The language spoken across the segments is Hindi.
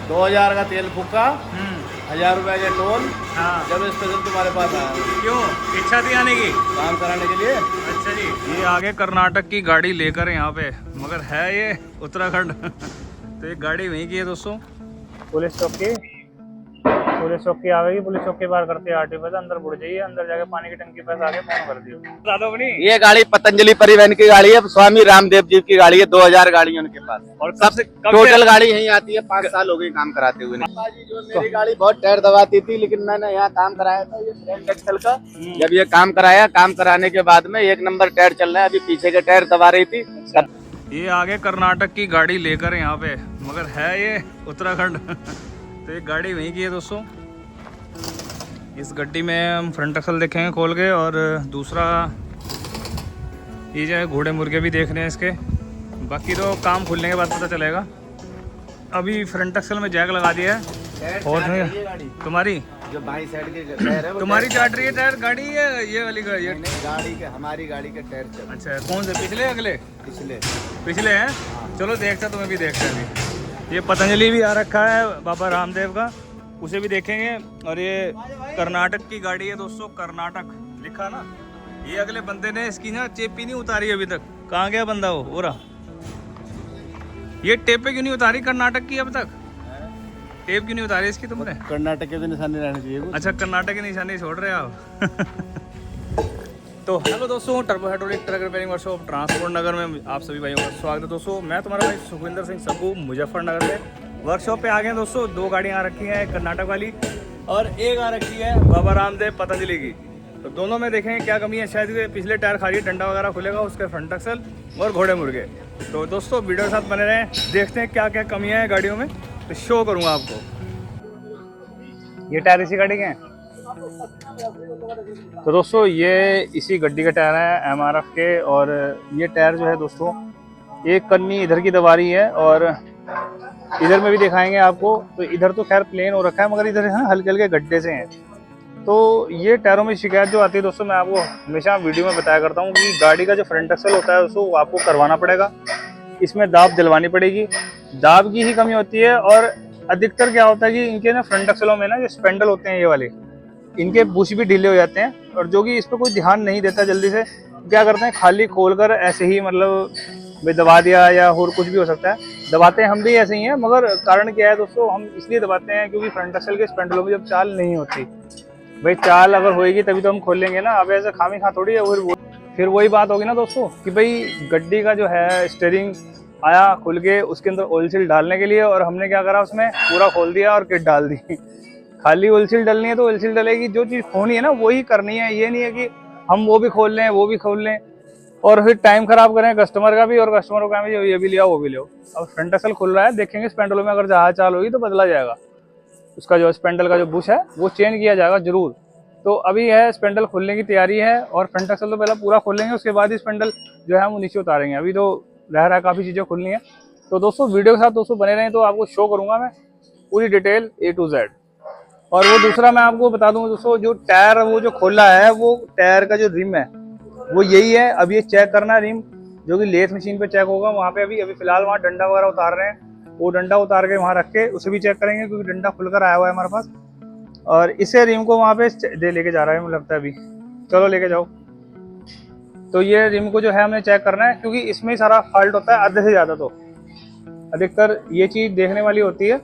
2000 का तेल फूका, 1000 रुपए के टोल। हाँ। जब स्पेशल तुम्हारे पास आया, क्यों इच्छा थी आने की? काम कराने के लिए। अच्छा जी। ये आगे कर्नाटक की गाड़ी लेकर यहाँ पे, मगर है ये उत्तराखंड। तो ये गाड़ी वहीं की है दोस्तों। पुलिस चौकी आ गई। पुलिस चौकी पार करते आरटीओ पे अंदर घुस जाइए, अंदर जाके पानी की टंकी पे आगे फोन कर दियो। बता दो अपनी। ये गाड़ी पतंजलि परिवहन की गाड़ी है, स्वामी रामदेव जी की गाड़ी है। 2000 गाड़ी है उनके पास। और सब टोटल गाड़ी यहीं आती है। 5 साल हो गए काम कराते हुए। जो मेरी गाड़ी बहुत टायर दबाती थी, लेकिन मैंने यहाँ काम कराया था ये फ्रंट एक्सल का। जब ये काम कराया, काम कराने के बाद में 1 नंबर टायर चल रहा है। अभी पीछे के टायर दबा रही थी। ये आगे कर्नाटक की गाड़ी लेकर यहाँ पे, मगर है ये उत्तराखंड। तो ये गाड़ी वहीं की है दोस्तों। इस गड्डी में हम फ्रंट एक्सल देखेंगे खोल के, और दूसरा ये जो है घोड़े मुर्गे भी देखने हैं इसके। बाकी तो काम खुलने के बाद पता चलेगा। अभी फ्रंट एक्सल में जैक लगा दिया है। और तुम्हारी जो बाई साइड के टायर है, तुम्हारी चाट रही है टायर गाड़ी है ये वाली गाड़ी है? गाड़ी के, हमारी गाड़ी के टायर चल। अच्छा, कौन से? पिछले अगले? पिछले हैं। चलो देखता, तुम्हें भी देखते हैं अभी। ये पतंजलि भी आ रखा है बाबा रामदेव का, उसे भी देखेंगे। और ये कर्नाटक की गाड़ी है दोस्तों, कर्नाटक लिखा ना। ये अगले बंदे ने इसकी ना चेपी नहीं उतारी अभी तक। कहाँ गया बंदा वो रहा। ये टेप पे क्यों नहीं उतारी कर्नाटक की अब तक? टेप क्यों नहीं उतारी इसकी तुमने? कर्नाटक के तो निशानी रहनी चाहिए कुछ। अच्छा, कर्नाटक की निशानी छोड़ रहे आप। तो हेलो दोस्तों, turbo hydraulic truck repairing workshop transport Nagar में आप सभी भाइयों का स्वागत है दोस्तों। मैं तुम्हारा भाई सुखविंदर सिंह सब्बू, मुजफ्फरनगर में वर्कशॉप पे आ गए हैं दोस्तों। 2 गाड़ियाँ आ रखी हैं, एक कर्नाटक वाली और एक आ रखी है बाबा रामदेव पतंजलि की। तो दोनों में देखेंगे क्या कमी है। शायद पिछले टायर खाली, डंडा वगैरह खुलेगा, उसके फ्रंट एक्सल और घोड़े मुर्गे। तो दोस्तों वीडियो के साथ बने रहें, देखते हैं क्या क्या कमियाँ हैं गाड़ियों में, तो शो करूँगा आपको। ये टायर इसी गाड़ी के हैं। तो दोस्तों ये इसी गड्डी के टायर है एमआरएफ के। और ये टायर जो है दोस्तों, एक कन्नी इधर की दबा रही है और इधर में भी दिखाएंगे आपको। तो इधर तो खैर प्लेन हो रखा है, मगर इधर है हल्के हल्के गड्ढे से हैं। तो ये टायरों में शिकायत जो आती है दोस्तों, मैं आपको हमेशा वीडियो में बताया करता हूँ कि गाड़ी का जो फ्रंट एक्सल होता है उसको आपको करवाना पड़ेगा। इसमें दाब दिलवानी पड़ेगी, दाब की ही कमी होती है। और अधिकतर क्या होता है कि इनके ना फ्रंट एक्सलों में ना जो स्पेंडल होते हैं ये वाले, इनके बुश भी ढीले हो जाते हैं। और जो कि इस पर कोई ध्यान नहीं देता जल्दी से, क्या करते हैं खाली खोलकर ऐसे ही मतलब भाई दबा दिया, या और कुछ भी हो सकता है। दबाते हैं हम भी ऐसे ही हैं, मगर कारण क्या है दोस्तों, हम इसलिए दबाते हैं क्योंकि फ्रंट एक्सल के स्पेंडलों में जब चाल नहीं होती, भाई चाल अगर होएगी तभी तो हम खोल लेंगे ना। अब ऐसे खामी खा थोड़ी है। फिर वही बात होगी ना दोस्तों कि भाई गड्डी का जो है स्टीयरिंग आया खुल के उसके अंदर ऑयल सील डालने के लिए, और हमने क्या करा उसमें पूरा खोल दिया और किट डाल दी। खाली ऑयल सील डलनी है तो ऑयल सील डलेगी, जो चीज़ होनी है ना वही करनी है। ये नहीं है कि हम वो भी खोल लें वो भी खोल लें और फिर टाइम खराब करें कस्टमर का भी, और कस्टमर को कहें ये भी लिया वो भी लियो। अब फ्रंट एक्सल खुल रहा है, देखेंगे स्पेंडलों में अगर जहाज चाल होगी तो बदला जाएगा। उसका जो स्पेंडल का जो बुश है वो चेंज किया जाएगा जरूर। तो अभी है स्पेंडल खुलने की तैयारी है, और फ्रंट एक्सल तो पहले पूरा खोल लेंगे, उसके बाद ही स्पेंडल जो है वो नीचे उतारेंगे। अभी तो रह रहा है, काफ़ी चीज़ें खुलनी है। तो दोस्तों वीडियो के साथ दोस्तों बने रहें, तो आपको शो करूँगा मैं पूरी डिटेल A to Z। और वो दूसरा मैं आपको बता दूँ दोस्तों, जो टायर वो जो खोला है वो टायर का जो रिम है वो यही है। अब ये चेक करना है रिम, जो कि लेथ मशीन पे चेक होगा वहाँ पे। अभी फिलहाल वहाँ डंडा वगैरह उतार रहे हैं, वो डंडा उतार के वहाँ रख के उसे भी चेक करेंगे, क्योंकि डंडा खुलकर आया हुआ है हमारे पास। और इसे रिम को वहाँ पे दे लेके जा रहा है मुझे लगता है अभी। चलो लेके जाओ। तो ये रिम को जो है हमें चेक करना है, क्योंकि इसमें ही सारा फॉल्ट होता है आधे से ज़्यादा। तो अधिकतर ये चीज़ देखने वाली होती है।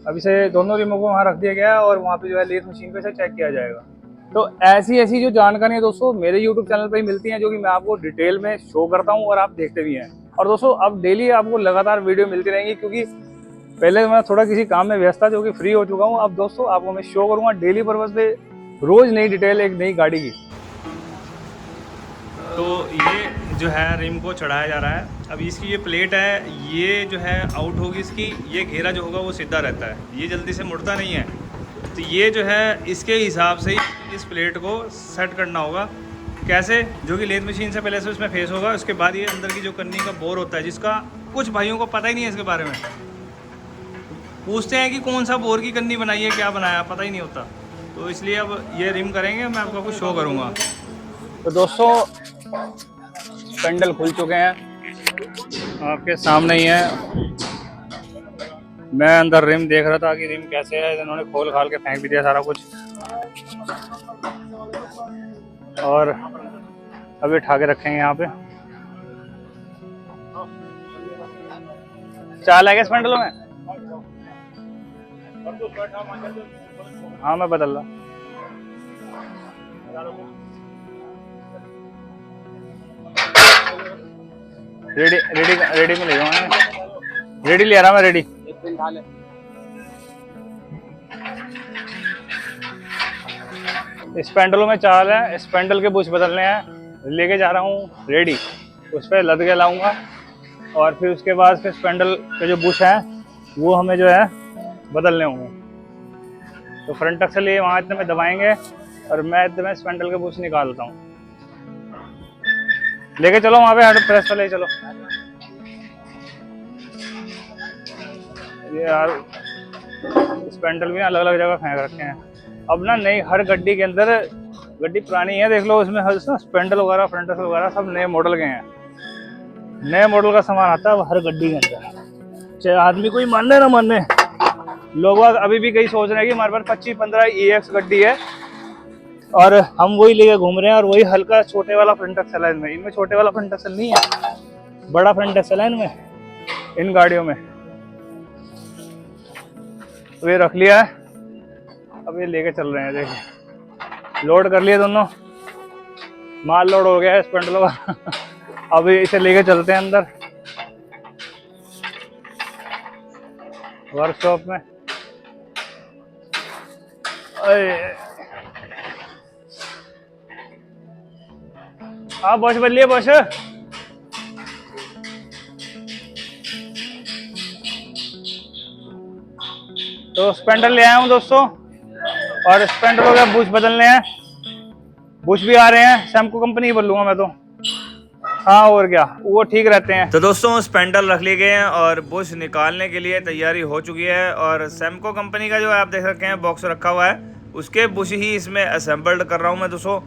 अब इसे दोनों रिमों को वहाँ रख दिया गया है, और वहाँ पे जो है लेथ मशीन पे से चेक किया जाएगा। तो ऐसी ऐसी जो जानकारी है दोस्तों मेरे YouTube चैनल पे ही मिलती हैं, जो कि मैं आपको डिटेल में शो करता हूँ और आप देखते भी हैं। और दोस्तों अब डेली आपको लगातार वीडियो मिलती रहेंगी, क्योंकि पहले मैं थोड़ा किसी काम में व्यस्त था, जो कि फ्री हो चुका हूँ। अब दोस्तों आपको मैं शो करूँगा डेली पर्पज पे रोज नई डिटेल एक नई गाड़ी की। तो ये जो है रिम को चढ़ाया जा रहा है। अब इसकी ये प्लेट है, ये जो है आउट होगी इसकी, ये घेरा जो होगा वो सीधा रहता है, ये जल्दी से मुड़ता नहीं है। तो ये जो है इसके हिसाब से ही इस प्लेट को सेट करना होगा। कैसे? जो कि लेथ मशीन से पहले से उसमें फेस होगा, उसके बाद ये अंदर की जो कन्नी का बोर होता है, जिसका कुछ भाइयों को पता ही नहीं है इसके बारे में। पूछते हैं कि कौन सा बोर की कन्नी बनाई है, क्या बनाया, पता ही नहीं होता। तो इसलिए अब ये रिम करेंगे, मैं आपको कुछ शो करूँगा। तो दोस्तों स्पेंडल खुल चुके हैं, आपके सामने ही है। मैं अंदर रिम देख रहा था कि रिम कैसे है, इन्होंने खोल खाल के फेंक भी दिया सारा कुछ, और अभी उठा के रखेंगे यहाँ पे। चाल है क्या स्पेंडलों में? हाँ मैं बदल रहा। रेडी रेडी रेडी में ले जाऊंगा, रेडी ले रहा मैं, रेडी। स्पेंडलों में चाल है, स्पेंडल के बुश बदलने हैं, लेके जा रहा हूँ रेडी, उस पर लद के लाऊंगा, और फिर उसके बाद फिर स्पेंडल के जो बुश हैं वो हमें जो है बदलने होंगे। तो फ्रंट एक्सल ये वहाँ इतने में दबाएंगे और मैं इतने में स्पेंडल के बुश निकालता हूँ। लेके चलो वहाँ पे, हेड प्रेस पर ले चलो। ये यार स्पेंडल भी अलग अलग जगह फेंक रखे हैं। अब ना नई हर गड्डी के अंदर, गड्डी पुरानी है देख लो, उसमें हर स्पेंडल वगैरह फ्रंट एक्सल वगैरह सब नए मॉडल के हैं। नए मॉडल का सामान आता है हर गड्डी के अंदर, चाहे आदमी कोई मानने ना मानने। लोग अभी भी कई सोच रहे हैं कि हमारे पास 25-15 EX गड्डी है और हम वही लेके घूम रहे हैं, और वही हल्का छोटे वाला फ्रंट एक्सल है इनमें। इनमें छोटे वाला फ्रंट एक्सल नहीं है, बड़ा फ्रंट एक्सल है इनमें, इन गाड़ियों में। तो ये रख लिया है, अब ये लेके चल रहे हैं। देखिए लोड कर लिए दोनों, माल लोड हो गया है स्पेंडलों का। अब इसे लेके चलते हैं अंदर वर्कशॉप में। हाँ बॉस बदलिए बॉस। तो स्पेंडल ले आया हूँ दोस्तों, और स्पेंडलों के बुश बदलने हैं। बुश भी आ रहे हैं, सैमको कंपनी ही बदलूंगा मैं तो। हाँ और क्या, वो ठीक रहते हैं। तो दोस्तों स्पेंडल रख लिए गए हैं और बुश निकालने के लिए तैयारी हो चुकी है। और सैमको कंपनी का जो आप देख रखे हैं बॉक्स रखा हुआ है, उसके बुश ही इसमें असेंबल्ड कर रहा हूँ मैं दोस्तों।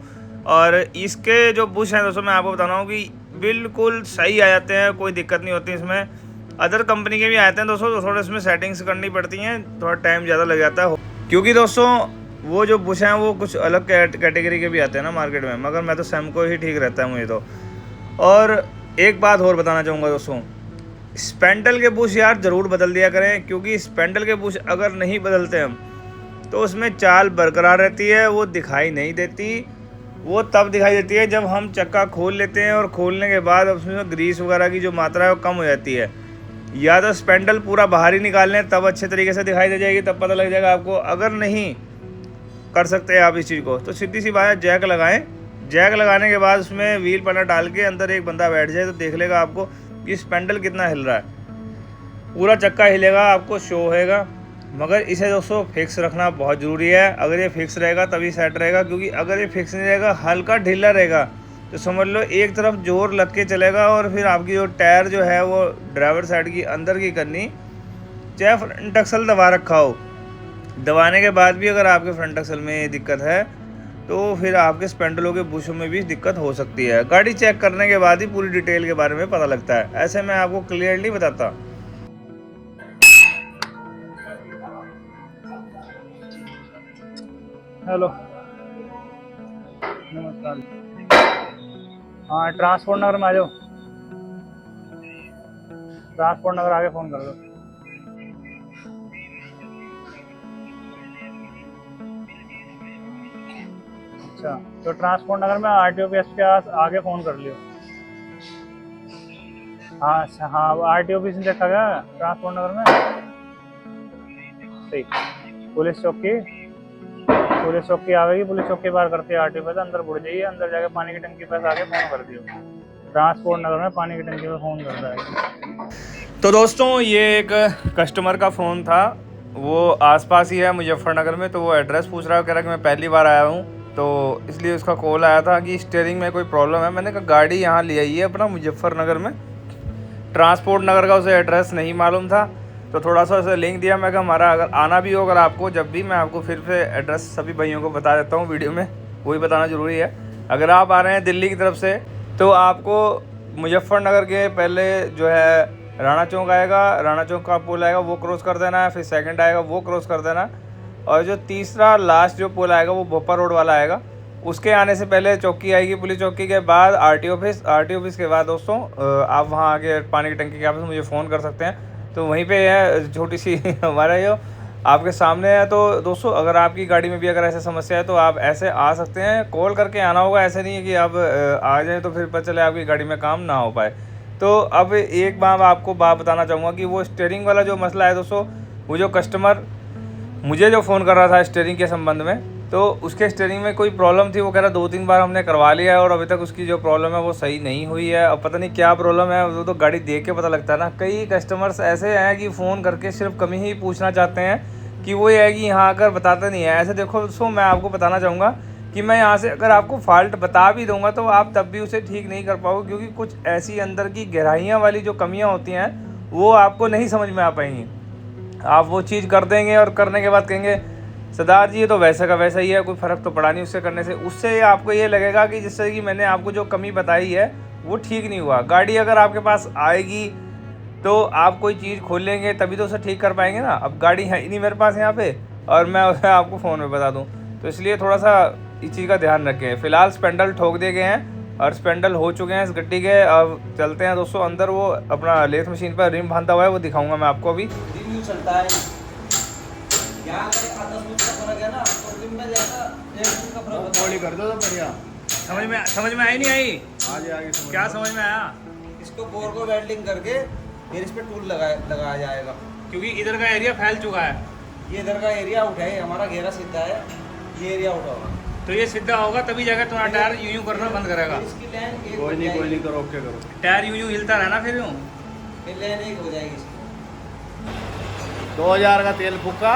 और इसके जो बुश हैं दोस्तों, मैं आपको बता रहा हूँ कि बिल्कुल सही आ जाते हैं, कोई दिक्कत नहीं होती इसमें। अदर कंपनी के भी आते हैं दोस्तों, तो थोड़ा इसमें सेटिंग्स करनी पड़ती हैं, थोड़ा टाइम ज़्यादा लग जाता है, क्योंकि दोस्तों वो जो बुश हैं वो कुछ अलग कैटेगरी के भी आते हैं ना मार्केट में, मगर मैं तो सैमको ही ठीक रहता है मुझे तो। और एक बात और बताना चाहूँगा दोस्तों, स्पेंडल के बुश यार ज़रूर बदल दिया करें, क्योंकि स्पेंडल के बुश अगर नहीं बदलते हम तो उसमें चाल बरकरार रहती है, वो दिखाई नहीं देती। वो तब दिखाई देती है जब हम चक्का खोल लेते हैं, और खोलने के बाद उसमें ग्रीस वगैरह की जो मात्रा है वो कम हो जाती है। या तो स्पेंडल पूरा बाहर ही निकाल लें, तब अच्छे तरीके से दिखाई दे जाएगी, तब पता लग जाएगा आपको। अगर नहीं कर सकते हैं आप इस चीज़ को, तो सीधी सी बात है, जैक लगाएं। जैक लगाने के बाद उसमें व्हील पन्ना डाल के अंदर एक बंदा बैठ जाए तो देख लेगा आपको कि स्पेंडल कितना हिल रहा है। पूरा चक्का हिलेगा, आपको शो होएगा। मगर इसे दोस्तों फिक्स रखना बहुत ज़रूरी है। अगर ये फिक्स रहेगा तभी सेट रहेगा, क्योंकि अगर ये फिक्स नहीं रहेगा, हल्का ढीला रहेगा, तो समझ लो एक तरफ जोर लग के चलेगा, और फिर आपकी जो टायर जो है वो ड्राइवर साइड की अंदर की करनी, चाहे फ्रंट एक्सल दबा रखा हो, दबाने के बाद भी अगर आपके फ्रंट एक्सल में दिक्कत है तो फिर आपके स्पेंडलों के बुशों में भी दिक्कत हो सकती है। गाड़ी चेक करने के बाद ही पूरी डिटेल के बारे में पता लगता है, ऐसे मैं आपको क्लियरली बताता। हेलो नमस्कार। हाँ ट्रांसपोर्ट नगर में आ जाओ, ट्रांसपोर्ट नगर आके फ़ोन कर दो। अच्छा, तो ट्रांसपोर्ट नगर में RTO ऑफिस के आगे फ़ोन कर लियो। हाँ अच्छा, हाँ RTO ऑफिस में देखा गया ट्रांसपोर्ट नगर में, ठीक। पुलिस चौकी आवेगी, पुलिस चौकी पार करते RTO पे, अंदर बढ़ जाइए, अंदर जाके पानी की टंकी पास आके फ़ोन कर दियो। ट्रांसपोर्ट नगर में पानी की टंकी पे फ़ोन कर रहा है। तो दोस्तों ये एक कस्टमर का फ़ोन था, वो आसपास ही है मुजफ्फरनगर में, तो वो एड्रेस पूछ रहा है, कह रहा कि मैं पहली बार आया हूँ, तो इसलिए उसका कॉल आया था कि स्टीयरिंग में कोई प्रॉब्लम है। मैंने कहा गाड़ी यहाँ ले आई है अपना मुजफ्फरनगर में, ट्रांसपोर्ट नगर का उसे एड्रेस नहीं मालूम था, तो थोड़ा सा उसे लिंक दिया। मैं कहा हमारा अगर आना भी हो, अगर आपको जब भी, मैं आपको फिर से एड्रेस सभी भाइयों को बता देता हूँ वीडियो में, वही बताना ज़रूरी है। अगर आप आ रहे हैं दिल्ली की तरफ से, तो आपको मुजफ्फरनगर के पहले जो है राणा चौक आएगा, राणा चौक का पुल आएगा वो क्रॉस कर देना है, फिर सेकंड आएगा वो क्रॉस कर देना, और जो तीसरा लास्ट जो पुल आएगा वो भोपा रोड वाला आएगा। उसके आने से पहले चौकी आएगी, पुलिस चौकी के बाद आरटी ऑफिस के बाद दोस्तों आप वहाँ आके पानी की टंकी के पास मुझे फ़ोन कर सकते हैं। तो वहीं पे है छोटी सी हमारा जो आपके सामने है। तो दोस्तों अगर आपकी गाड़ी में भी अगर ऐसे समस्या है तो आप ऐसे आ सकते हैं, कॉल करके आना होगा। ऐसे नहीं है कि आप आ जाएँ तो फिर पता चले आपकी गाड़ी में काम ना हो पाए। तो अब एक बार आपको बात बताना चाहूँगा कि वो स्टीयरिंग वाला जो मसला है दोस्तों, वो जो कस्टमर मुझे जो फ़ोन कर रहा था स्टीयरिंग के संबंध में, तो उसके स्टीयरिंग में कोई प्रॉब्लम थी। वो कह रहा 2-3 बार हमने करवा लिया है और अभी तक उसकी जो प्रॉब्लम है वो सही नहीं हुई है। अब पता नहीं क्या प्रॉब्लम है, वो तो गाड़ी देख के पता लगता है ना। कई कस्टमर्स ऐसे हैं कि फ़ोन करके सिर्फ कमी ही पूछना चाहते हैं कि वो ये है कि यहाँ आकर बताते नहीं है। ऐसे देखो दोस्तों, मैं आपको बताना चाहूँगा कि मैं यहाँ से अगर आपको फॉल्ट बता भी दूंगा तो आप तब भी उसे ठीक नहीं कर पाओगे, क्योंकि कुछ ऐसी अंदर की गहराइयाँ वाली जो कमियाँ होती हैं वो आपको नहीं समझ में आ पाएंगी। आप वो चीज़ कर देंगे और करने के बाद कहेंगे सरदार जी ये तो वैसा का वैसा ही है, कोई फ़र्क तो पड़ा नहीं उससे करने से। उससे आपको ये लगेगा कि जिससे कि मैंने आपको जो कमी बताई है वो ठीक नहीं हुआ। गाड़ी अगर आपके पास आएगी तो आप कोई चीज़ खोल लेंगे तभी तो उसे ठीक कर पाएंगे ना। अब गाड़ी है ही नहीं मेरे पास यहाँ पे और मैं उसे आपको फ़ोन में बता दूँ, तो इसलिए थोड़ा सा इस चीज़ का ध्यान रखें। फ़िलहाल स्पेंडल ठोक दिए गए हैं और स्पेंडल हो चुके हैं इस गड्डी के। अब चलते हैं दोस्तों अंदर, वो अपना लेथ मशीन पर रिम बांधा हुआ है वो दिखाऊंगा मैं आपको अभी। रिम चलता है यहाँ अगर 10 मिनट का फर्क है ना तो रिम में जैसा 1 मिनट का फर्क बॉडी कर दो तो बढ़िया। समझ में आई नहीं आई? आगे आगे क्या समझ में आया? इसको बोर को वेल्डिंग करके फिर इस पे टूल लगाया जाएगा, क्योंकि इधर का एरिया फैल चुका है। ये इधर का एरिया उठाए, हमारा घेरा सीधा है, ये एरिया उठाओगा तो ये सीधा होगा तभी जाकर तुम्हारा टायर यूं करना बंद करेगा। इसकी लाइन एक कोई नहीं करो, ओके करो। टायर यूं हिलता रहना फिर यूं। ये लाइन एक हो जाएगी इसकी। 2000 का तेल फूका,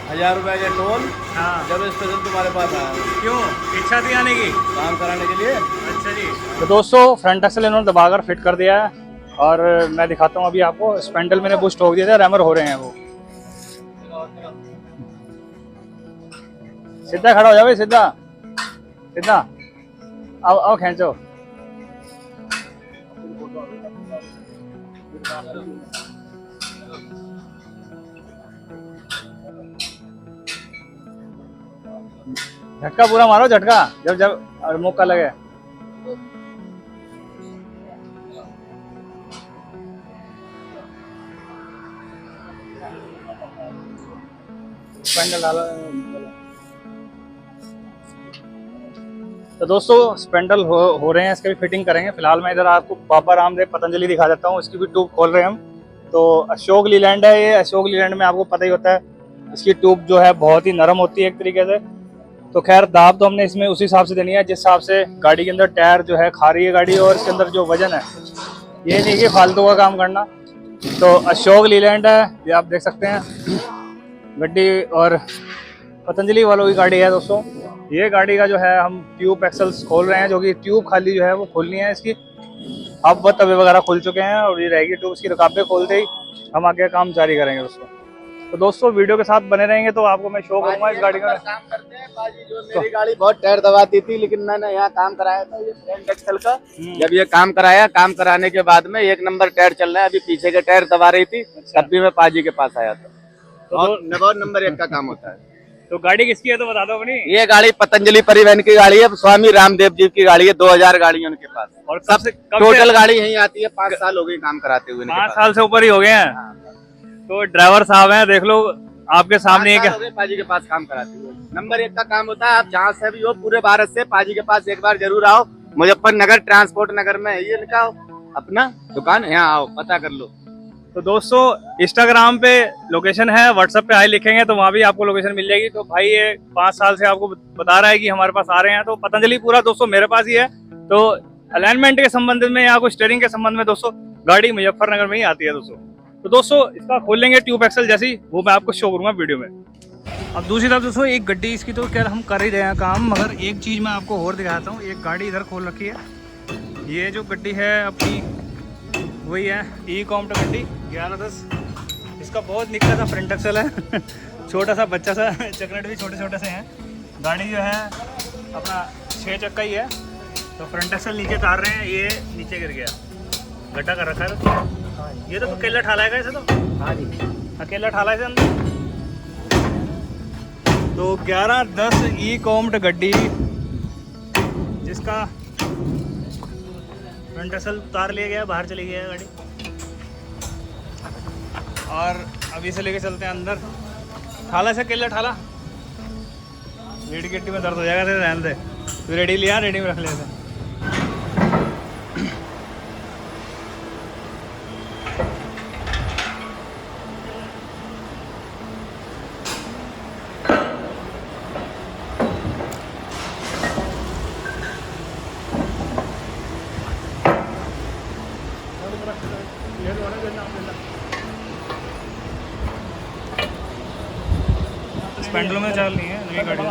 1000 रुपए के टोल। हाँ जब स्पेशल तुम्हारे पास आया क्यों इच्छा थी आने की काम कराने के लिए। अच्छा जी। तो दोस्तों फ्रंट एक्सल इन्होंने दबाकर फिट कर दिया है और मैं दिखाता हूँ अभी आपको। स्पेंडल मैंने बुश ठोक दिया था, रैमर हो रहे हैं वो। सीधा खड़ा हो जाओ भाई, सीधा सीधा आओ खींचो। झटका पूरा मारो, झटका जब मौका लगे। स्पेंडल डालो। तो दोस्तों स्पेंडल हो रहे हैं, इसके भी फिटिंग करेंगे। फिलहाल मैं इधर आपको बाबा रामदेव पतंजलि दिखा देता हूँ। इसकी भी ट्यूब खोल रहे हैं हम। तो अशोक लीलैंड है ये। अशोक लीलैंड में आपको पता ही होता है इसकी ट्यूब जो है बहुत ही नरम होती है एक तरीके से। तो खैर दाब तो हमने इसमें उसी हिसाब से देनी है जिस हिसाब से गाड़ी के अंदर टायर जो है खा रही है गाड़ी, और इसके अंदर जो वजन है ये नहीं कि फालतू का काम करना। तो अशोक लीलैंड है, ये आप देख सकते हैं गड्डी, और पतंजलि वालों की गाड़ी है दोस्तों। ये गाड़ी का जो है हम ट्यूब एक्सल्स खोल रहे हैं, जो कि ट्यूब खाली जो है वो खोलनी है इसकी। अब वो तवे वगैरह खुल चुके हैं और ये रहेगी ट्यूब। इसकी रकाबें खोलते ही हम आगे काम जारी करेंगे दोस्तों। तो दोस्तों वीडियो के साथ बने रहेंगे तो आपको मैं शो करूंगा इस गाड़ी का। काम करते हैं पाजी, जो मेरी गाड़ी बहुत टायर दबाती थी, लेकिन मैंने यहाँ काम कराया था ये फ्रंट एक्सल का। जब ये काम कराया, काम कराने के बाद में 1 नंबर टायर चल रहा है। अभी पीछे के टायर दबा रही थी, तब भी मैं पाजी के पास आया था। तो बहुत नंबर 1 का काम होता है। तो गाड़ी किसकी है तो बता दो अपनी। ये गाड़ी पतंजलि परिवहन की गाड़ी है, स्वामी रामदेव जी की गाड़ी है। 2000 गाड़ी है उनके पास, और सब टोटल गाड़ी यहीं आती है। 5 साल हो गए काम कराते हुए। 5 साल से ऊपर ही हो गए हैं। तो ड्राइवर साहब हैं, देख लो आपके सामने है क्या। पाजी के पास काम कराते हुए नंबर 1 का काम होता है। आप जहाँ से भी हो पूरे भारत से पाजी के पास एक बार जरूर आओ। मुजफ्फरनगर ट्रांसपोर्ट नगर में है ये लिखा हो अपना दुकान, यहाँ आओ पता कर लो। तो दोस्तों इंस्टाग्राम पे लोकेशन है, व्हाट्सएप पे हाई लिखेंगे तो वहाँ भी आपको लोकेशन मिल जाएगी। तो भाई ये 5 साल से आपको बता रहा है कि हमारे पास आ रहे हैं। तो पतंजलि पूरा दोस्तों मेरे पास ही है। तो अलाइनमेंट के संबंध में या कुछ स्टीयरिंग के संबंध में दोस्तों गाड़ी मुजफ्फरनगर में ही आती है दोस्तों। तो दोस्तों इसका खोल लेंगे ट्यूब एक्सल जैसी, वो मैं आपको शो करूंगा वीडियो में। अब दूसरी तरफ दोस्तों एक गड्डी इसकी तो खैर हम कर ही रहे हैं काम, मगर एक चीज़ मैं आपको और दिखाता हूँ। एक गाड़ी इधर खोल रखी है। ये जो गड्डी है अपनी वही है ई-कॉम गड्डी 1110। इसका बहुत निकला सा फ्रंट एक्सल है छोटा सा बच्चा सा, चकलेट भी छोटे छोटे से हैं। गाड़ी जो है अपना 6 चक्का ही है। तो फ्रंट एक्सल नीचे तार रहे हैं, ये नीचे गिर गया, गड्ढा कर रखा है। ये तो अकेला ठाला है ऐसे तो? हाँ जी। अकेला ठाला है अंदर। तो 1110 ई कॉम्ट गड्डी जिसका फ्रंट असल उतार लिया गया, बाहर चली गया है गाड़ी। और अभी से लेके चलते हैं अंदर। ठाला से अकेला ठाला, रीढ़ की हड्डी में दर्द हो जाएगा तेरे, रहने दे। तू रेडी लिया, रेडी में रख लेते। पेंडुलम में चाल नहीं है नई गाड़ी।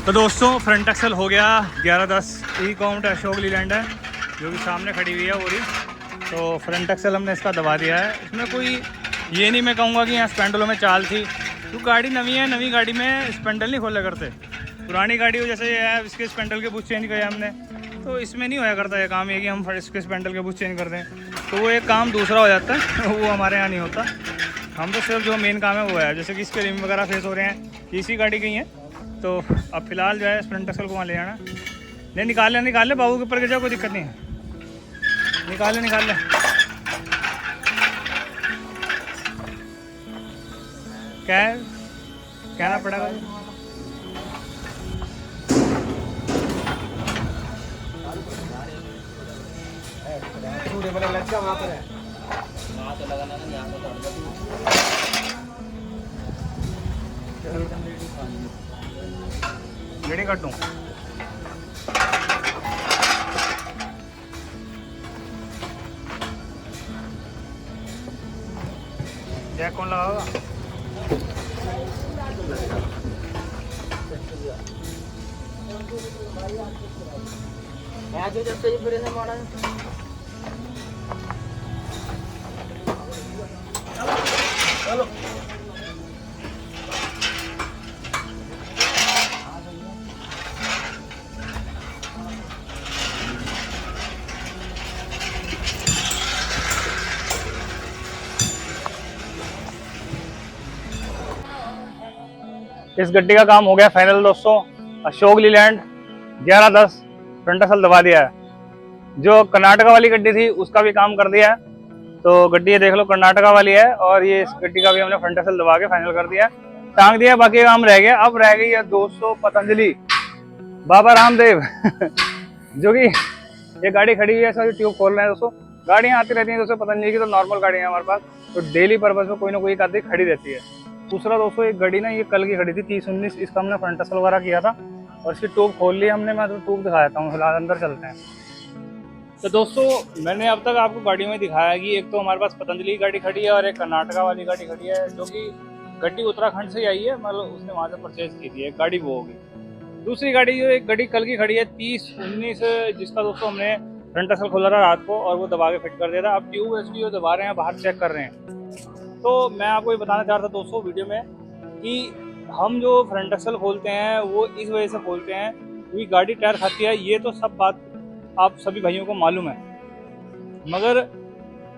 तो दोस्तों फ्रंट एक्सल हो गया 1110 ई कॉम्ट अशोक लीलैंड है जो कि सामने खड़ी हुई है वो रही। तो फ्रंट एक्सल हमने इसका दबा दिया है। इसमें कोई ये नहीं मैं कहूँगा कि यहाँ स्पेंडलों में चाल थी, तो गाड़ी नवी है, नवी गाड़ी में स्पेंडल नहीं खोला करते। पुरानी गाड़ी हो जैसे ये है, इसके स्पेंडल के बुश चेंज किए हमने, तो इसमें नहीं होया करता ये काम। ये कि हम इसके स्पेंडल के बुश चेंज कर दें तो वो एक काम दूसरा हो जाता है, वो हमारे यहाँ नहीं होता। हम तो सिर्फ जो मेन काम है वो है, जैसे कि इसके रिम वगैरह फेस हो रहे हैं, इसी गाड़ी के ही हैं। तो अब फिलहाल जो है फ्रंट एक्सल को वहाँ ले जाना। नहीं निकाल ले बाबू के ऊपर गिर जाओ, कोई दिक्कत नहीं है। निकाल ले क्या है, कहना पड़ेगा। लेडी काटूं जैक कौन लगाओगा? चलो इस गड्डी का काम हो गया फाइनल दोस्तों। अशोक लीलैंड 1110 फ्रंट एक्सल दबा दिया है। जो कर्नाटका वाली गड्डी थी उसका भी काम कर दिया है। तो गड्डी ये देख लो कर्नाटका वाली है, और ये इस गड्डी का भी हमने फ्रंट एक्सल दबा के फाइनल कर दिया, टांग दिया। बाकी काम रह गया। अब रह गई है 200 पतंजलि बाबा रामदेव जो कि ये गाड़ी खड़ी हुई है, इसका ट्यूब खोल रहे हैं दोस्तों। गाड़ियाँ आती रहती हैं दोस्तों, पतंजलि की तो नॉर्मल गाड़ियाँ हैं हमारे पास, तो डेली पर्पज में कोई ना कोई एक आधी खड़ी रहती है। दूसरा दोस्तों एक गाड़ी ना ये कल की खड़ी थी 3019, इसका हमने फ्रंट एक्सल वगैरह किया था और इसकी ट्यूब खोल ली हमने। मैं तो ट्यूब दिखाता हूँ, फिलहाल अंदर चलते हैं। तो दोस्तों मैंने अब तक आपको गाड़ी में दिखाया कि एक तो हमारे पास पतंजलि की गाड़ी खड़ी है और एक कर्नाटका वाली गाड़ी खड़ी है, जो कि गड्डी उत्तराखंड से ही आई है, मतलब उसने वहाँ से परचेज की थी, एक गाड़ी वो होगी। दूसरी गाड़ी जो एक गाड़ी कल की खड़ी है 30-19, जिसका दोस्तों हमने फ्रंट एक्सल खोला था रात को और वो दबा के फिट कर दिया था। अब ट्यूब एचडी वो दबा रहे हैं, बाहर चेक कर रहे हैं। तो मैं आपको ये बताना चाह रहा था दोस्तों वीडियो में कि हम जो फ्रंट एक्सल खोलते हैं वो इस वजह से खोलते हैं क्योंकि गाड़ी टायर खाती है, ये तो सब बात आप सभी भाइयों को मालूम है। मगर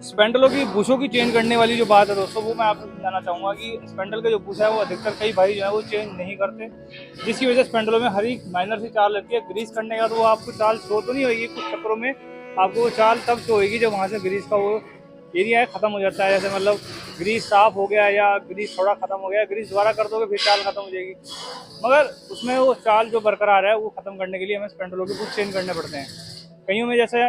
स्पेंडलों की बुशों की चेंज करने वाली जो बात है दोस्तों, वो मैं आपको समझाना चाहूँगा कि स्पेंडल का जो बुश है वो अधिकतर कई भाई जो है वो चेंज नहीं करते, जिसकी वजह से स्पेंडलों में हर एक माइनर सी चाल रहती है। ग्रीस करने का तो वो आपको चाल शो तो नहीं होगी, कुछ चक्करों में आपको वो चाल तब शो होगी जब वहाँ से ग्रीस का वो एरिया है ख़त्म हो जाता है। जैसे मतलब ग्रीस साफ हो गया या ग्रीस थोड़ा ख़त्म हो गया, ग्रीस दोबारा कर दोगे फिर चाल ख़त्म हो जाएगी। मगर उसमें वो चाल जो बरकरार है वो ख़त्म करने के लिए हमें स्पेंडलों के बुश चेंज करने पड़ते हैं। कईयों में जैसे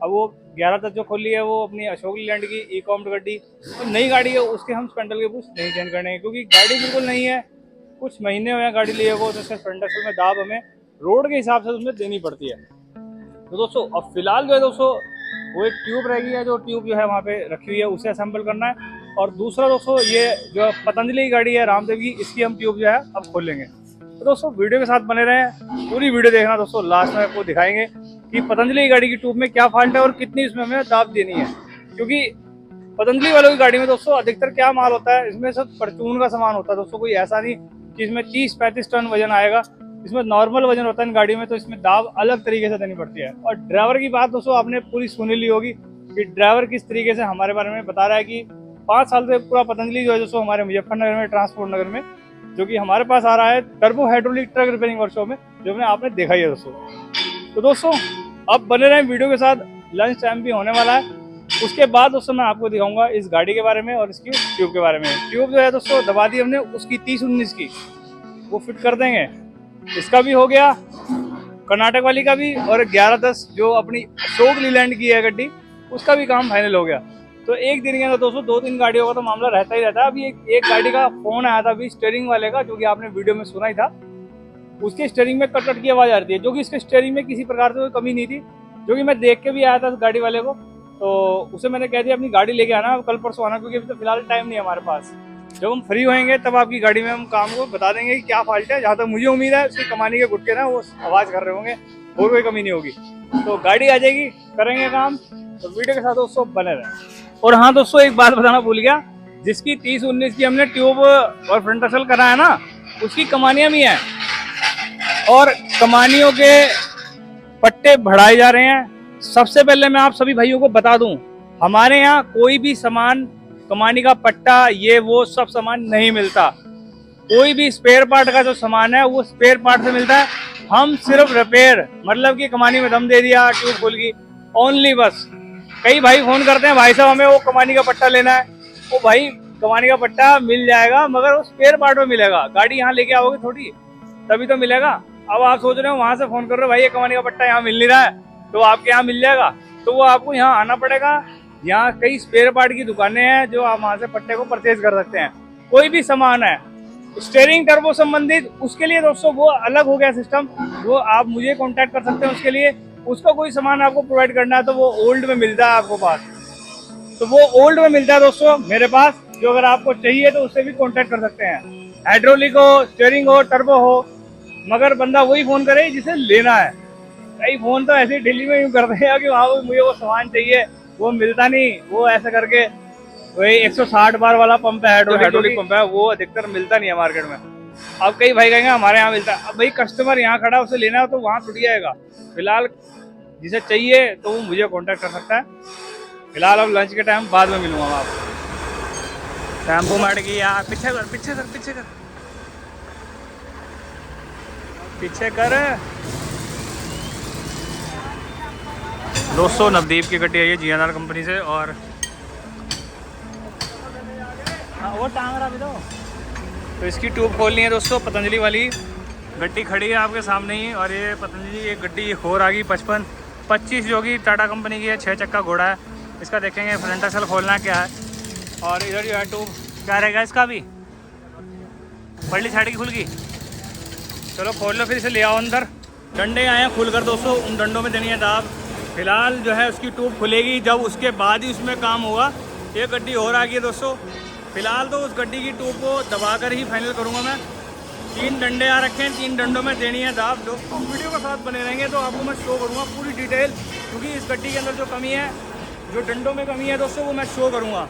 अब वो 11 तक जो खोली है वो अपनी अशोक लीलैंड की ई-कॉम्प्ट गड्डी, तो नई गाड़ी है उसके हम स्पेंडल के बुश नहीं चेंज करने क्योंकि गाड़ी बिल्कुल नहीं है, कुछ महीने हुए हैं गाड़ी लिए को, तो उससे फ्रंट एक्सल में दाब हमें रोड के हिसाब से उसमें देनी पड़ती है। तो दोस्तों अब फिलहाल जो है दोस्तों वो एक ट्यूब रहेगी है, जो ट्यूब जो है वहाँ पे रखी हुई है उसे असेंबल करना है। और दूसरा दोस्तों ये जो पतंजलि की गाड़ी है रामदेव की, इसकी हम ट्यूब जो है अब खोलेंगे। तो दोस्तों वीडियो के साथ बने रहें, पूरी वीडियो देखना दोस्तों, लास्ट में आपको दिखाएंगे कि पतंजलि की गाड़ी की ट्यूब में क्या फॉल्ट है और कितनी इसमें हमें दाब देनी है। क्योंकि पतंजलि वालों की गाड़ी में दोस्तों अधिकतर क्या माल होता है, इसमें सब परचून का सामान होता है दोस्तों, कोई ऐसा नहीं कि इसमें 30-35 टन वजन आएगा, इसमें नॉर्मल वजन होता है इन गाड़ी में, तो इसमें दाब अलग तरीके से देनी पड़ती है। और ड्राइवर की बात दोस्तों आपने पूरी सुनी ली होगी कि ड्राइवर किस तरीके से हमारे बारे में बता रहा है कि 5 साल से पूरा पतंजलि जो है दोस्तों हमारे मुजफ्फरनगर में ट्रांसपोर्ट नगर में जो कि हमारे पास आ रहा है turbo hydraulic truck repairing workshop में, जो मैंने आपने देखा ही है दोस्तों। तो दोस्तों अब बने रहें वीडियो के साथ, लंच टाइम भी होने वाला है। उसके बाद दोस्तों मैं आपको दिखाऊंगा इस गाड़ी के बारे में और इसकी ट्यूब के बारे में। ट्यूब जो है दोस्तों दबा दी हमने उसकी 30-19 की, वो फिट कर देंगे। इसका भी हो गया, कर्नाटक वाली का भी, और 11-10 जो अपनी अशोक लीलैंड की है गड्डी उसका भी काम फाइनल हो गया। तो एक दिन के अंदर दोस्तों 2-3 गाड़ियों का तो मामला रहता ही रहता है। अभी एक गाड़ी का फोन आया था अभी स्टीयरिंग वाले का, जो कि आपने वीडियो में सुना ही था। उसके स्टीयरिंग में कट की आवाज़ आ रही है, जो कि इसके स्टीयरिंग में किसी प्रकार से कोई कमी नहीं थी, जो कि मैं देख के भी आया था गाड़ी वाले को। तो उसे मैंने कह दिया अपनी गाड़ी लेके आना कल परसों आना, क्योंकि अभी तो फिलहाल टाइम नहीं है हमारे पास। जब हम फ्री होएंगे तब आपकी गाड़ी में हम काम को बता देंगे कि क्या फॉल्ट है। जहाँ तक मुझे उम्मीद है उसकी कमानी के गुटके ना वो आवाज़ कर रहे होंगे, और कोई कमी नहीं होगी। तो गाड़ी आ जाएगी, करेंगे काम। तो वीडियो के साथ दोस्तों बने रहें। और हाँ दोस्तों एक बात बताना भूल गया, जिसकी 30-19 की हमने ट्यूब और फ्रंट एक्सल करा है ना, उसकी कमानियाँ भी हैं और कमानियों के पट्टे बढ़ाए जा रहे हैं। सबसे पहले मैं आप सभी भाइयों को बता दूं, हमारे यहाँ कोई भी सामान कमानी का पट्टा ये वो सब सामान नहीं मिलता। कोई भी स्पेयर पार्ट का जो सामान है वो स्पेयर पार्ट से मिलता है। हम सिर्फ रिपेयर, मतलब कि कमानी में दम दे दिया, ट्यूब खोल गई, ओनली बस। कई भाई फोन करते हैं भाई साहब हमें वो कमानी का पट्टा लेना है। वो भाई कमानी का पट्टा मिल जाएगा, मगर वो स्पेयर पार्ट में मिलेगा। गाड़ी यहाँ लेके आओगे थोड़ी, तभी तो मिलेगा। अब आप सोच रहे हो वहां से फोन कर रहे हो भाई ये कमानी का पट्टा यहाँ मिल नहीं रहा है, तो आपके यहाँ मिल जाएगा। तो वो आपको यहाँ आना पड़ेगा। यहाँ कई स्पेयर पार्ट की दुकानें हैं जो आप वहाँ से पट्टे को परचेज कर सकते हैं। कोई भी सामान है स्टीयरिंग टर्बो संबंधित, उसके लिए दोस्तों वो अलग हो गया सिस्टम, वो आप मुझे कांटेक्ट कर सकते हैं उसके लिए। उसका कोई सामान आपको प्रोवाइड करना है तो वो ओल्ड में मिलता है आपको पास, तो वो ओल्ड में मिलता है दोस्तों मेरे पास। जो अगर आपको चाहिए तो उससे भी कांटेक्ट कर सकते हैं। हाइड्रोलिक हो, स्टीयरिंग हो, टर्बो हो, मगर बंदा वही फोन करे जिसे लेना है। कई फोन तो ऐसे दिल्ली में यूँ करते हैं कि वहाँ मुझे वो सामान चाहिए, वो मिलता नहीं। वो ऐसा करके वही 160 बार वाला पंप है, हाइड्रोलिक पंप है, वो अधिकतर मिलता नहीं है मार्केट में। अब कई भाई कहेंगे हमारे यहाँ मिलता है। अब भाई कस्टमर यहाँ खड़ा उसे लेना है तो वहाँ छुट जाएगा। फिलहाल जिसे चाहिए तो वो मुझे कांटेक्ट कर सकता है। फिलहाल अब लंच के टाइम बाद में मिलूंगा मैं आपको। टेम्पो मार गई यार, पीछे कर पीछे कर पीछे कर पीछे कर। दोस्तों नवदीप की गड्डी आई है GNR कंपनी से, और वो टांग रहा भी तो इसकी ट्यूब खोलनी है दोस्तों। पतंजलि वाली गड्डी खड़ी है आपके सामने ही, और ये पतंजलि एक गड्डी और आ गई 55-25 जो कि टाटा कंपनी की है, 6 चक्का घोड़ा है। इसका देखेंगे फ्रंट एक्सल खोलना क्या है। और इधर जो है ट्यूब क्या रहेगा इसका भी, पल्ली साइड की खुल गई। चलो खोल लो, फिर इसे ले आओ अंदर। डंडे आए हैं खुल कर दोस्तों, उन डंडों में देनी है दाब। फिलहाल जो है उसकी ट्यूब खुलेगी, जब उसके बाद ही उसमें काम होगा। ये गड्डी और आ गई है दोस्तों, फिलहाल तो उस गड्डी की ट्यूब को दबा कर ही फाइनल करूँगा मैं। 3 डंडे आ रखे हैं, 3 डंडों में देनी है दाब। दोस्तों वीडियो के साथ बने रहेंगे तो आपको मैं शो करूँगा पूरी डिटेल, क्योंकि इस गड्डी के अंदर जो कमी है, जो डंडों में कमी है दोस्तों, वो मैं शो करूँगा।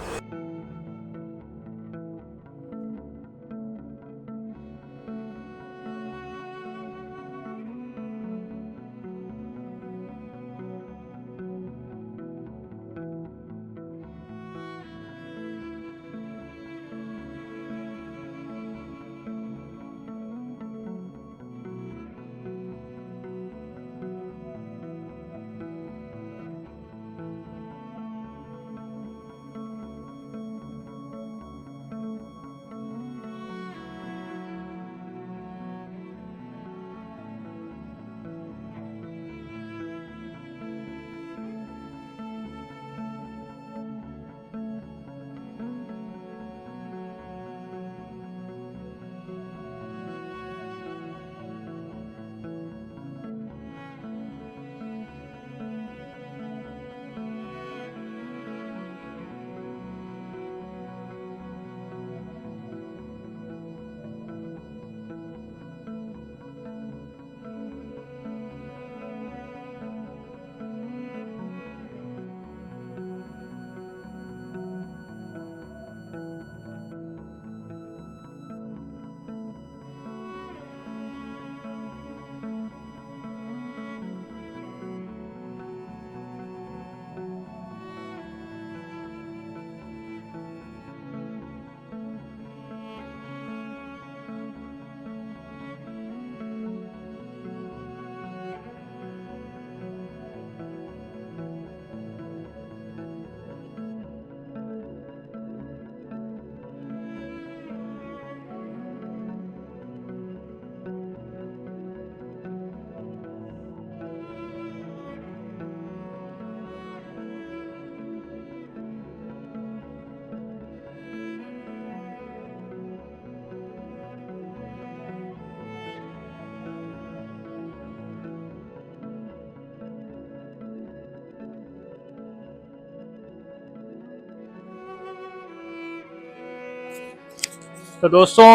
तो दोस्तों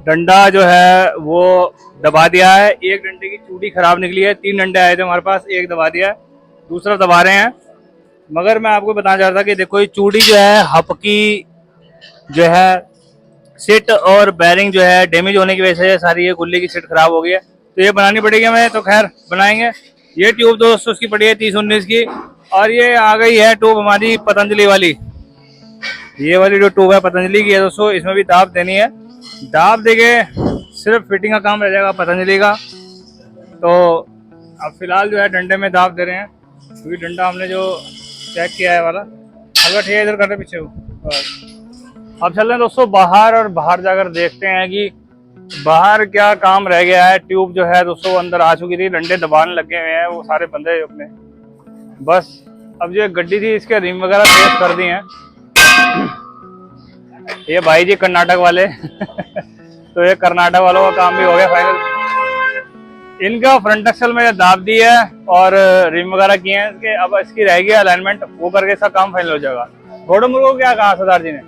डंडा जो है वो दबा दिया है। एक डंडे की चूड़ी खराब निकली है। 3 डंडे आए थे हमारे पास, एक दबा दिया है, दूसरा दबा रहे हैं। मगर मैं आपको बताना चाह रहा था कि देखो ये चूड़ी जो है हप की जो है सीट और बैरिंग जो है डैमेज होने की वजह से सारी ये गुल्ली की सीट खराब हो गई है, तो ये बनानी पड़ेगी हमें। तो खैर बनाएंगे। ये ट्यूब दोस्तों उसकी पड़ी है 30-19 की, और ये आ गई है ट्यूब हमारी पतंजलि वाली। ये वाली जो ट्यूब है पतंजलि की है दोस्तों, इसमें भी दाब देनी है। दाब देके सिर्फ फिटिंग का काम रह जाएगा पतंजलि का। तो अब फिलहाल जो है डंडे में दाब दे रहे हैं, क्योंकि डंडा हमने जो चेक किया है वाला अगर ठीक है, इधर कर रहे पीछे हो। अब चल रहे हैं दोस्तों बाहर, और बाहर जाकर देखते हैं कि बाहर क्या काम रह गया है। ट्यूब जो है दोस्तों अंदर आ चुकी थी, डंडे दबाने लगे हुए हैं वो सारे बंदे अपने। बस अब जो गड्डी थी इसके रिम वगैरह चेक कर दी हैं ये भाई जी कर्नाटक वाले तो ये कर्नाटक वालों का काम भी हो गया फाइनल। इनका फ्रंट एक्सल में दाब दी है और रिम वगैरह किए हैं इसके। अब इसकी रहेगी अलाइनमेंट, वो करके इसका काम फाइनल हो जाएगा। घोड़े मुर्गों को क्या कहा सरदार जी ने?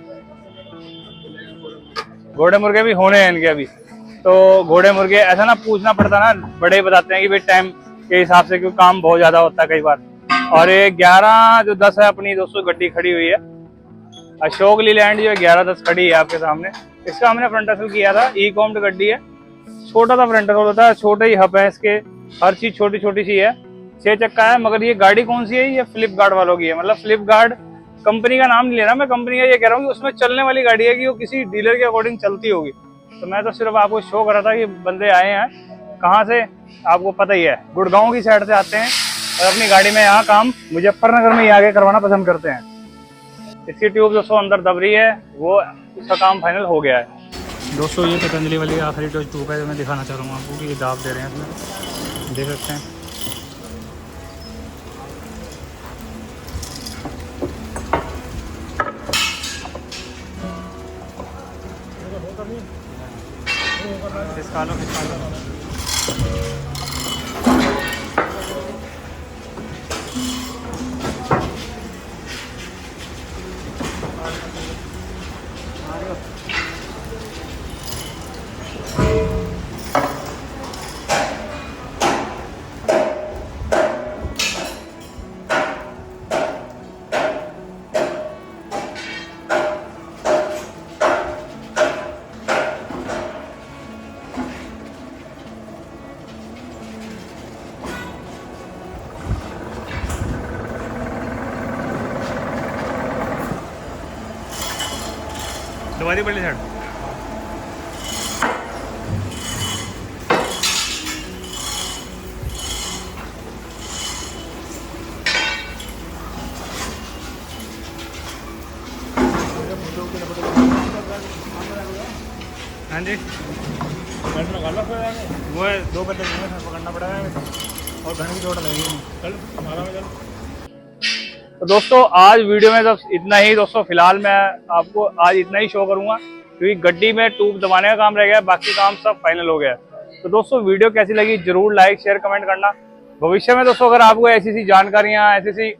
घोड़े मुर्गे भी होने हैं इनके अभी। तो घोड़े मुर्गे ऐसा ना पूछना पड़ता ना, बड़े बताते हैं कि भाई टाइम के हिसाब से, क्योंकि काम बहुत ज्यादा होता है कई बार। और ये 11-10 है अपनी दोस्तों गड्डी खड़ी हुई है। अशोक लीलैंड जो 11-10 खड़ी है आपके सामने। इसका हमने फ्रंट एक्सल किया था, ई कॉम्ड गड्डी है, छोटा सा फ्रंट एक्सल होता है, छोटे ही हब है इसके, हर चीज छोटी छोटी सी है। 6 चक्का है। मगर ये गाड़ी कौन सी है? ये फ्लिपगार्ड वालों की है। मतलब फ्लिपगार्ड कंपनी का नाम नहीं ले रहा मैं, कंपनी का ये कह रहा हूँ कि उसमें चलने वाली गाड़ी है, कि वो किसी डीलर के अकॉर्डिंग चलती होगी। तो मैं तो सिर्फ आपको शो कर रहा था कि बंदे आए हैं कहाँ से, आपको पता ही है गुड़गांव की साइड से आते हैं और अपनी गाड़ी में यहाँ काम मुजफ्फरनगर में ही आगे करवाना पसंद करते हैं। इसकी ट्यूब दोस्तों अंदर दब रही है, वो उसका काम फाइनल हो गया है। दोस्तों ये पतंजलि वाली आखिरी जो ट्यूब है जो मैं दिखाना चाह रहा हूँ आपको, कि ये दाब दे रहे हैं इसमें, देख सकते हैं। खिसका लो, खिसका लो। दबा दी पहली साइड। हाँ जी, वो है 2 बजे पकड़ना पड़ेगा और घर की चोट लगेगी। तो दोस्तों आज वीडियो में तो इतना ही दोस्तों। फिलहाल मैं आपको आज इतना ही शो करूंगा क्योंकि गड्डी में ट्यूब दबाने का काम रह गया, बाकी काम सब फाइनल हो गया। तो दोस्तों वीडियो कैसी लगी जरूर लाइक शेयर कमेंट करना। भविष्य में दोस्तों अगर आपको ऐसी सी जानकारियां, ऐसी सी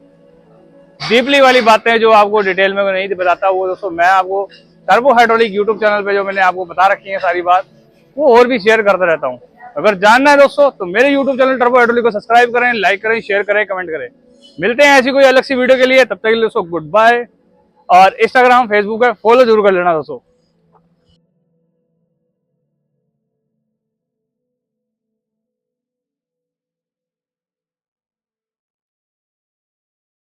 डीपली वाली बातें जो आपको डिटेल में नहीं बताता, वो दोस्तों मैं आपको टर्बो हाइड्रोलिक यूट्यूब चैनल पे जो मैंने आपको बता रखी है सारी बात, वो और भी शेयर करता रहता हूँ। अगर जानना है दोस्तों तो मेरे यूट्यूब चैनल टर्बो हाइड्रोलिक को सब्सक्राइब करें, लाइक करें, शेयर करें, कमेंट करें। मिलते हैं ऐसी कोई अलग सी वीडियो के लिए, तब तक के लिए दोस्तों गुड बाय। और इंस्टाग्राम फेसबुक है, फॉलो जरूर कर लेना दोस्तों।